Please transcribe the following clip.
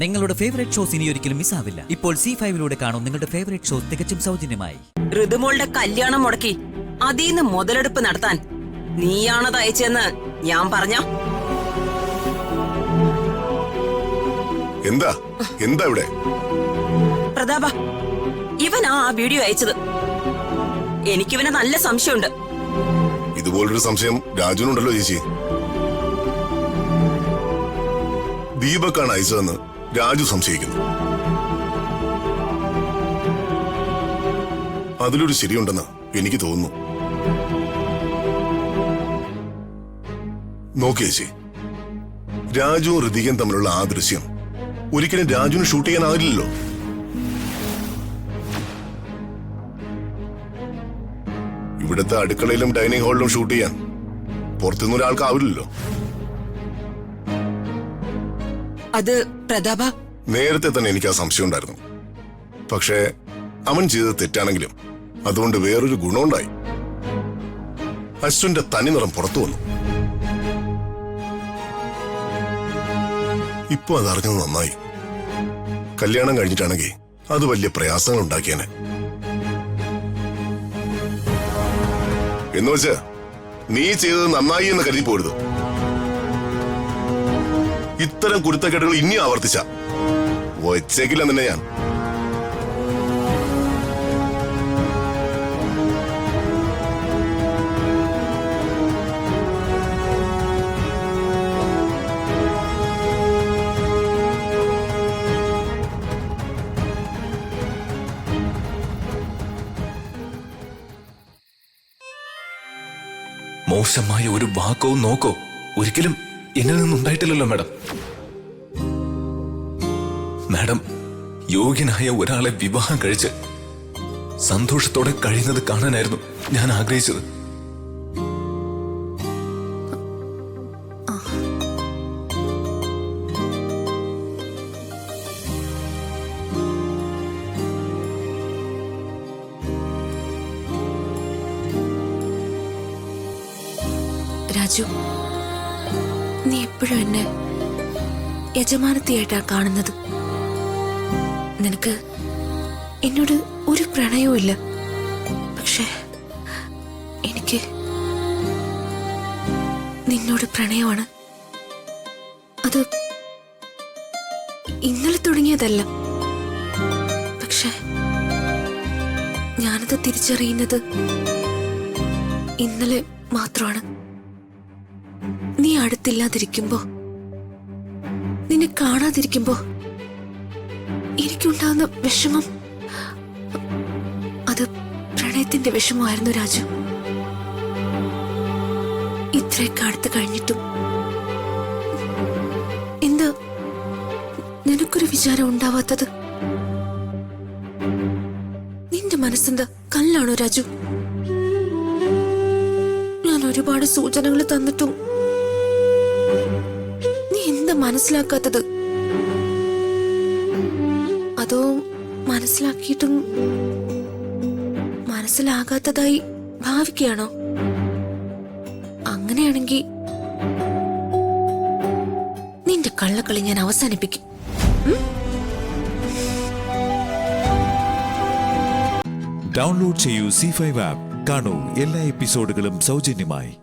നിങ്ങളുടെ favourite shows ഇനി ഒരിക്കലും മിസ്സാവില്ല. ഇപ്പോൾ C5 കാണും നിങ്ങളുടെ ഫേവറേറ്റ് ഷോസ് തികച്ചും സൗജന്യമായി. ഋതുമോളുടെ കല്യാണം മുടക്കി അതീന്ന് മുതലെടുപ്പ് നടത്താൻ നീയാണത് അയച്ചെന്ന് ഞാൻ പറഞ്ഞ എന്താ എന്താ ഇവിടെ പ്രതാപ, ഇവനാ ആ വീഡിയോ അയച്ചത്. എനിക്കിവനെ നല്ല സംശയമുണ്ട്. ഇതുപോലൊരു സംശയം രാജുനുണ്ടല്ലോ ചേച്ചി. ദീപക്കാണ് അയച്ചതെന്ന് രാജു സംശയിക്കുന്നു. അതിലൊരു ശരിയുണ്ടെന്ന് എനിക്ക് തോന്നുന്നു. നോക്കിയേ ചേച്ചി, രാജുവും ഋതികയും തമ്മിലുള്ള ആ ദൃശ്യം ഒരിക്കലും രാജുവിന് ഷൂട്ട് ചെയ്യാനാവില്ലല്ലോ. ഇവിടുത്തെ അടുക്കളയിലും ഡൈനിങ് ഹാളിലും ഷൂട്ട് ചെയ്യാൻ പുറത്തുനിന്ന് ഒരാൾക്കാവില്ലല്ലോ. അത് പ്രതാപ, നേരത്തെ തന്നെ എനിക്ക് ആ സംശയം ഉണ്ടായിരുന്നു. പക്ഷേ അവൻ ചെയ്തത് തെറ്റാണെങ്കിലും അതുകൊണ്ട് വേറൊരു ഗുണമുണ്ടായി. അശ്വിന്റെ തനിനിറം പുറത്തു വന്നു. ഇപ്പൊ അതറിഞ്ഞത് നന്നായി. കല്യാണം കഴിഞ്ഞിട്ടാണെങ്കിൽ അത് വലിയ പ്രയാസങ്ങൾ ഉണ്ടാക്കിയേനെ. എന്നുവെച്ച് നീ ചെയ്തത് നന്നായി എന്ന് കരുതി പോരുത്. ഇത്തരം കുരുത്തക്കേടുകൾ ഇനി ആവർത്തിച്ച ഒച്ചയ്ക്കില്ല തന്നെ ഞാൻ. മോശമായ ഒരു വാക്കോ നോക്കോ ഒരിക്കലും എന്നിൽ നിന്നുണ്ടായിട്ടില്ലല്ലോ മാഡം. മാഡം യോഗ്യനായ ഒരാളെ വിവാഹം കഴിച്ച് സന്തോഷത്തോടെ കഴിയുന്നത് കാണാനായിരുന്നു ഞാൻ ആഗ്രഹിച്ചത്. രാജു, നീ എപ്പോഴും എന്നെ യജമാനത്തിയായിട്ടാ കാണുന്നത്. നിനക്ക് എന്നോട് ഒരു പ്രണയവും ഇല്ല. പക്ഷെ എനിക്ക് നിന്നോട് പ്രണയമാണ്. അത് ഇന്നലെ തുടങ്ങിയതല്ല. പക്ഷെ ഞാനത് തിരിച്ചറിയുന്നത് ഇന്നലെ മാത്രമാണ്. നീ അടുത്തില്ലാതിരിക്കുമ്പോ, നിന്നെ കാണാതിരിക്കുമ്പോ എനിക്കുണ്ടാകുന്ന വിഷമം, അത് പ്രണയത്തിന്റെ വിഷമമായിരുന്നു രാജു. ഇത്രയൊക്കെ അടുത്ത് കഴിഞ്ഞിട്ടും എന്താ നിനക്കൊരു വിചാരം ഉണ്ടാവാത്തത്? നിന്റെ മനസ്സെന്താ കല്ലാണോ രാജു? ഞാൻ ഒരുപാട് സൂചനകൾ തന്നിട്ടും നീ എന്താ മനസ്സിലാക്കാത്തത്? അതോ മനസ്സിലാക്കിയിട്ടും മനസ്സിലാകാത്തതായി ഭാവിക്കുകയാണോ? അങ്ങനെയാണെങ്കിൽ നിന്റെ കള്ളക്കളി ഞാൻ അവസാനിപ്പിക്കും. ഡൗൺലോഡ് ചെയ്യൂ C5 ആപ്പ്. കാണൂ എല്ലാ എപ്പിസോഡുകളും സൗജന്യമായി.